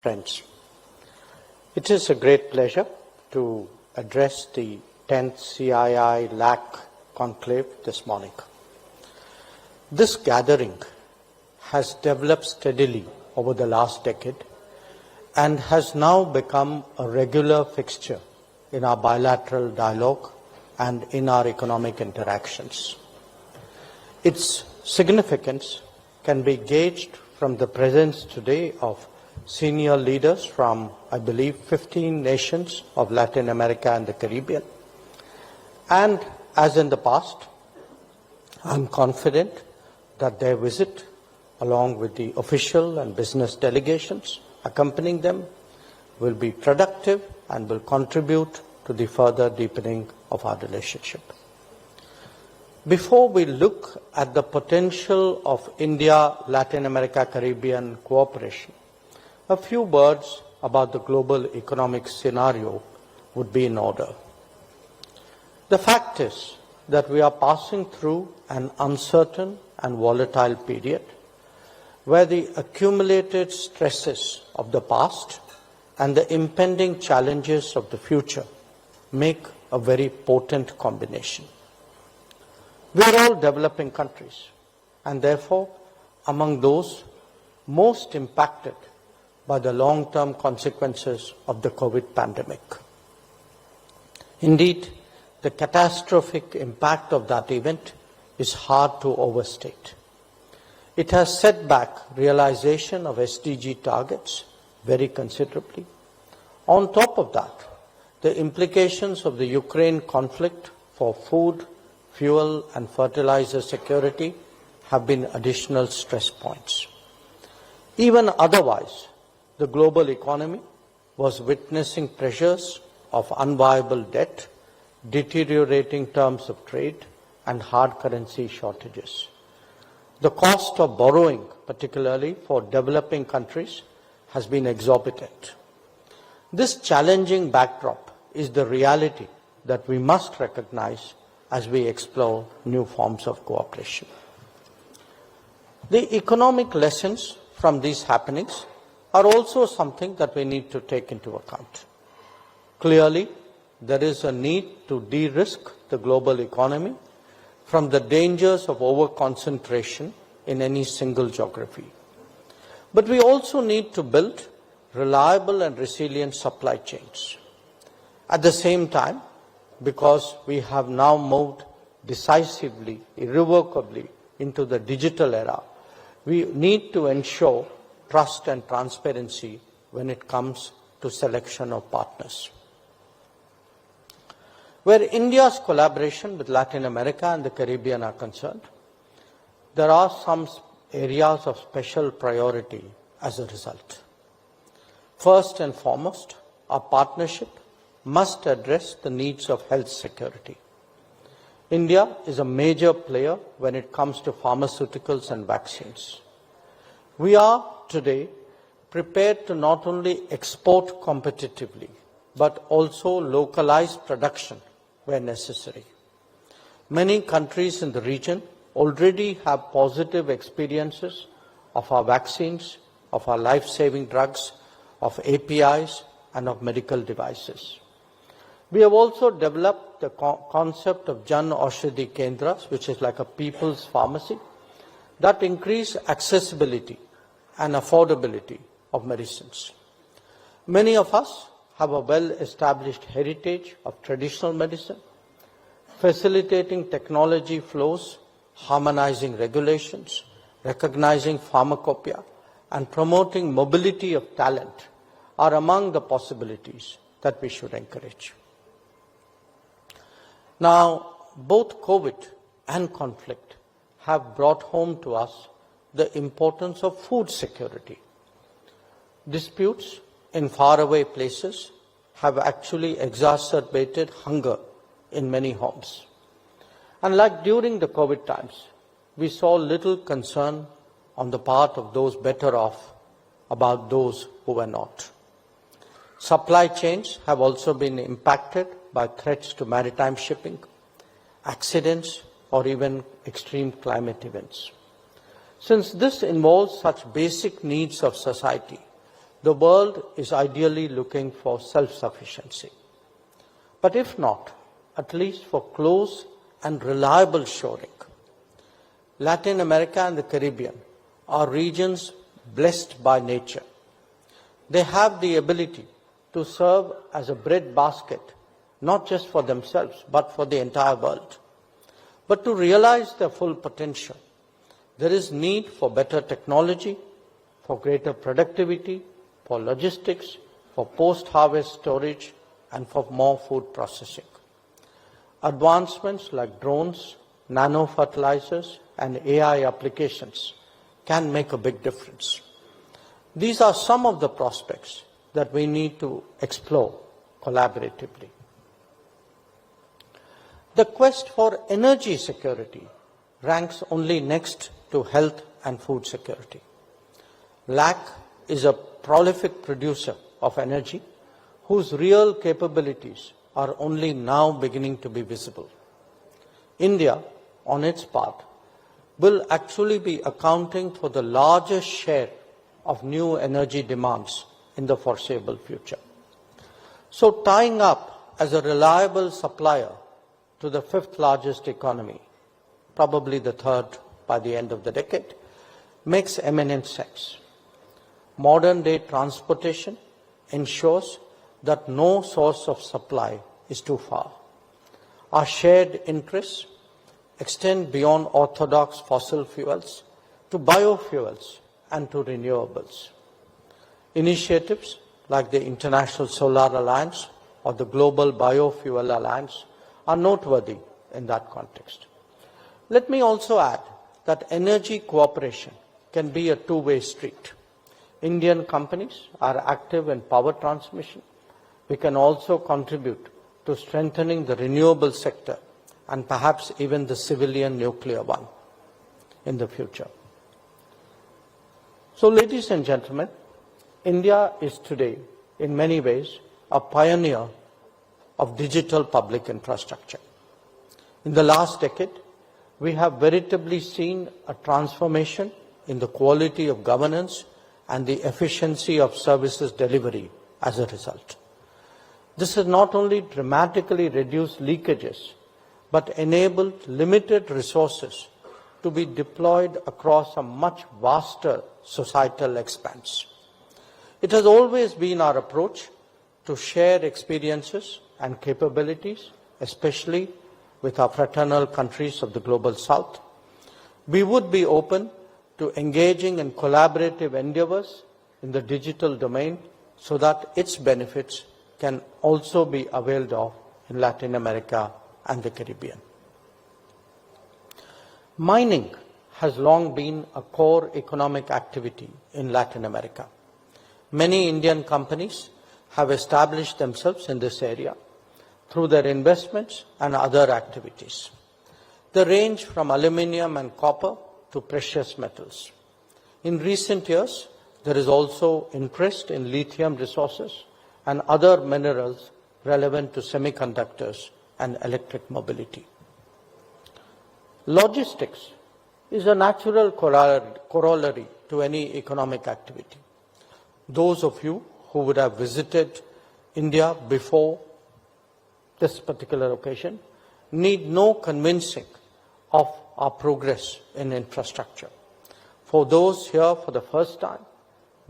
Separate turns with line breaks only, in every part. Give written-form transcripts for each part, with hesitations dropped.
Friends, it is a great pleasure to address the 10th CII-LAC Conclave this morning. This gathering has developed steadily over the last decade and has now become a regular fixture in our bilateral dialogue and in our economic interactions. Its significance can be gauged from the presence today of senior leaders from, I believe, 15 nations of Latin America and the Caribbean. And as in the past, I'm confident that their visit, along with the official and business delegations accompanying them, will be productive and will contribute to the further deepening of our relationship. Before we look at the potential of India-Latin America-Caribbean cooperation, a few words about the global economic scenario would be in order. The fact is that we are passing through an uncertain and volatile period where the accumulated stresses of the past and the impending challenges of the future make a very potent combination. We are all developing countries and therefore among those most impacted by the long-term consequences of the COVID pandemic. Indeed, the catastrophic impact of that event is hard to overstate. It has set back realization of SDG targets very considerably. On top of that, the implications of the Ukraine conflict for food, fuel and fertilizer security have been additional stress points. Even otherwise, the global economy was witnessing pressures of unviable debt, deteriorating terms of trade, and hard currency shortages. The cost of borrowing, particularly for developing countries, has been exorbitant. This challenging backdrop is the reality that we must recognize as we explore new forms of cooperation. The economic lessons from these happenings are also something that we need to take into account. Clearly, there is a need to de-risk the global economy from the dangers of over-concentration in any single geography. But we also need to build reliable and resilient supply chains. At the same time, because we have now moved decisively, irrevocably into the digital era, we need to ensure trust and transparency when it comes to selection of partners. Where India's collaboration with Latin America and the Caribbean are concerned, there are some areas of special priority as a result. First and foremost, our partnership must address the needs of health security. India is a major player when it comes to pharmaceuticals and vaccines. We are today prepared to not only export competitively, but also localize production where necessary. Many countries in the region already have positive experiences of our vaccines, of our life-saving drugs, of APIs, and of medical devices. We have also developed the concept of Jan Aushadhi Kendras, which is like a people's pharmacy, that increase accessibility and affordability of medicines. Many of us have a well-established heritage of traditional medicine, facilitating technology flows, harmonizing regulations, recognizing pharmacopoeia, and promoting mobility of talent are among the possibilities that we should encourage. Now, both COVID and conflict have brought home to us the importance of food security. Disputes in faraway places have actually exacerbated hunger in many homes. And like during the COVID times, we saw little concern on the part of those better off about those who were not. Supply chains have also been impacted by threats to maritime shipping, accidents, or even extreme climate events. Since this involves such basic needs of society, the world is ideally looking for self-sufficiency. But if not, at least for close and reliable shoring. Latin America and the Caribbean are regions blessed by nature. They have the ability to serve as a breadbasket, not just for themselves, but for the entire world. But to realize their full potential, there is need for better technology, for greater productivity, for logistics, for post-harvest storage, and for more food processing. Advancements like drones, nano-fertilizers, and AI applications can make a big difference. These are some of the prospects that we need to explore collaboratively. The quest for energy security ranks only next to health and food security. LAC is a prolific producer of energy whose real capabilities are only now beginning to be visible. India, on its part, will actually be accounting for the largest share of new energy demands in the foreseeable future. So tying up as a reliable supplier to the fifth largest economy, probably the third by the end of the decade, makes eminent sense. Modern day transportation ensures that no source of supply is too far. Our shared interests extend beyond orthodox fossil fuels to biofuels and to renewables. Initiatives like the International Solar Alliance or the Global Biofuel Alliance are noteworthy in that context. Let me also add that energy cooperation can be a two-way street. Indian companies are active in power transmission. We can also contribute to strengthening the renewable sector and perhaps even the civilian nuclear one in the future. So, ladies and gentlemen, India is today, in many ways, a pioneer of digital public infrastructure. In the last decade, we have veritably seen a transformation in the quality of governance and the efficiency of services delivery as a result. This has not only dramatically reduced leakages, but enabled limited resources to be deployed across a much vaster societal expanse. It has always been our approach to share experiences and capabilities, especially with our fraternal countries of the Global South. We would be open to engaging in collaborative endeavors in the digital domain so that its benefits can also be availed of in Latin America and the Caribbean. Mining has long been a core economic activity in Latin America. Many Indian companies have established themselves in this area through their investments and other activities. They range from aluminium and copper to precious metals. In recent years, there is also interest in lithium resources and other minerals relevant to semiconductors and electric mobility. Logistics is a natural corollary to any economic activity. Those of you who would have visited India before this particular occasion need no convincing of our progress in infrastructure. For those here for the first time,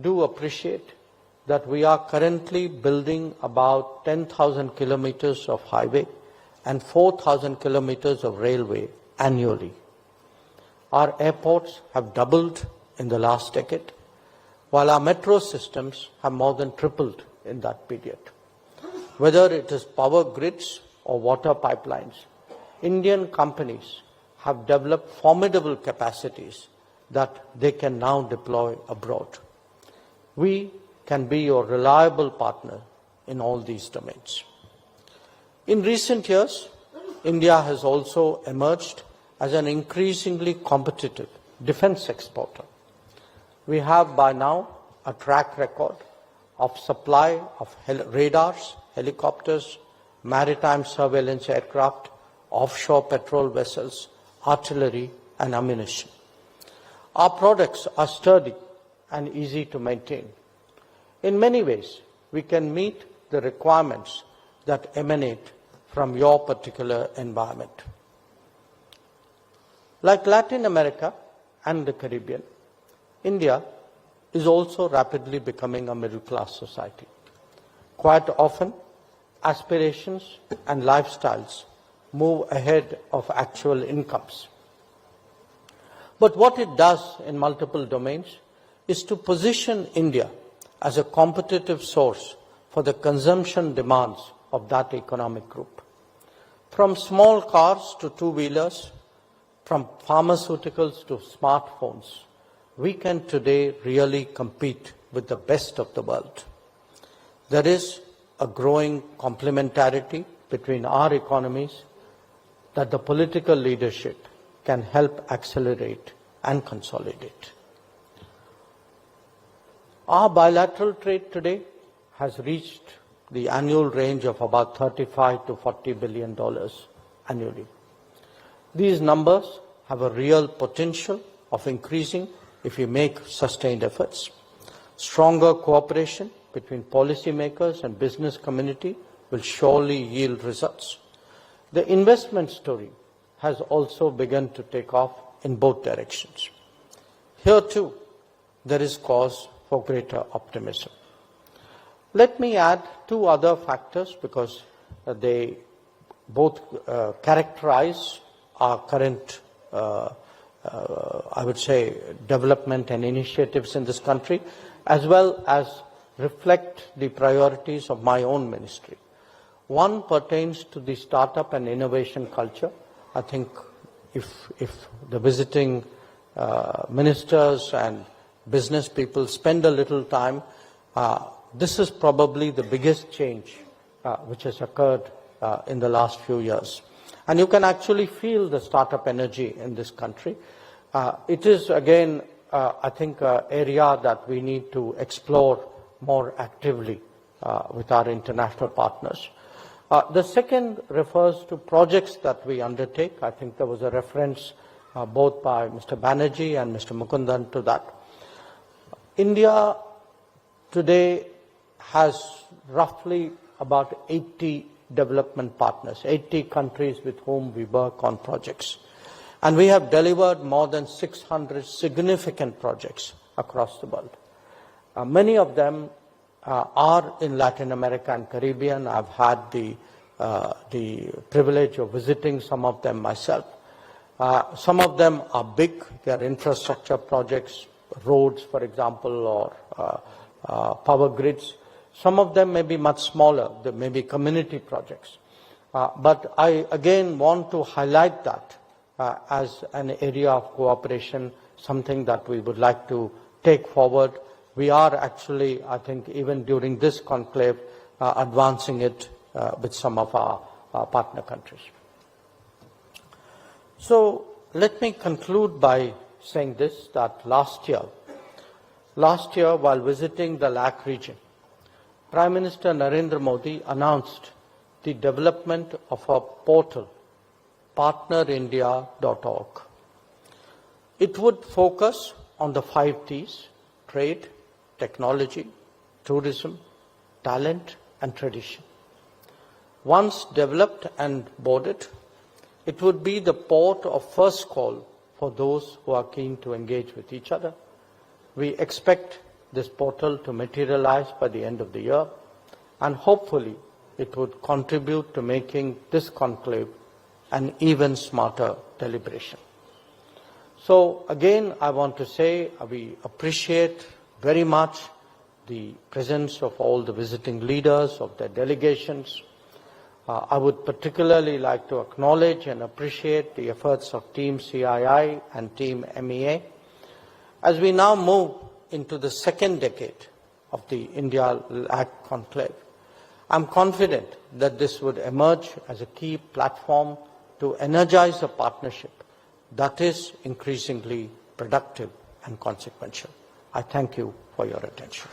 do appreciate that we are currently building about 10,000 kilometers of highway and 4,000 kilometers of railway annually. Our airports have doubled in the last decade, while our metro systems have more than tripled in that period. Whether it is power grids or water pipelines, Indian companies have developed formidable capacities that they can now deploy abroad. We can be your reliable partner in all these domains. In recent years, India has also emerged as an increasingly competitive defense exporter. We have by now a track record of supply of radars, helicopters, maritime surveillance aircraft, offshore patrol vessels, artillery, and ammunition. Our products are sturdy and easy to maintain. In many ways, we can meet the requirements that emanate from your particular environment. Like Latin America and the Caribbean, India is also rapidly becoming a middle-class society. Quite often, aspirations and lifestyles move ahead of actual incomes. But what it does in multiple domains is to position India as a competitive source for the consumption demands of that economic group. From small cars to two-wheelers, from pharmaceuticals to smartphones, we can today really compete with the best of the world. There is a growing complementarity between our economies that the political leadership can help accelerate and consolidate. Our bilateral trade today has reached the annual range of about $35 to $40 billion annually. These numbers have a real potential of increasing if we make sustained efforts. Stronger cooperation between policymakers and business community will surely yield results. The investment story has also begun to take off in both directions. Here too, there is cause for greater optimism. Let me add two other factors because they both characterize our current, I would say, development and initiatives in this country, as well as reflect the priorities of my own ministry. One pertains to the startup and innovation culture. I think if the visiting ministers and business people spend a little time, this is probably the biggest change which has occurred in the last few years. And you can actually feel the startup energy in this country. It is, again, I think, an area that we need to explore more actively with our international partners. The second refers to projects that we undertake. I think there was a reference both by Mr. Banerjee and Mr. Mukundan to that. India today has roughly about 80 development partners, 80 countries with whom we work on projects. And we have delivered more than 600 significant projects across the world. Many of them are in Latin America and Caribbean. I've had the privilege of visiting some of them myself. Some of them are big. They are infrastructure projects, roads, for example, or power grids. Some of them may be much smaller. They may be community projects. But I, again, want to highlight that as an area of cooperation, something that we would like to take forward. We are actually, I think, even during this conclave, advancing it with some of our partner countries. So let me conclude by saying this, that last year, while visiting the LAC region, Prime Minister Narendra Modi announced the development of a portal, partnerindia.org. It would focus on the 5 T's: trade, technology, tourism, talent, and tradition. Once developed and boarded, it would be the port of first call for those who are keen to engage with each other. We expect this portal to materialize by the end of the year, and hopefully it would contribute to making this conclave an even smarter deliberation. So again, I want to say we appreciate very much the presence of all the visiting leaders, of their delegations. I would particularly like to acknowledge and appreciate the efforts of Team CII and Team MEA. As we now move into the second decade of the India-LAC Conclave, I'm confident that this would emerge as a key platform to energize a partnership that is increasingly productive and consequential. I thank you for your attention.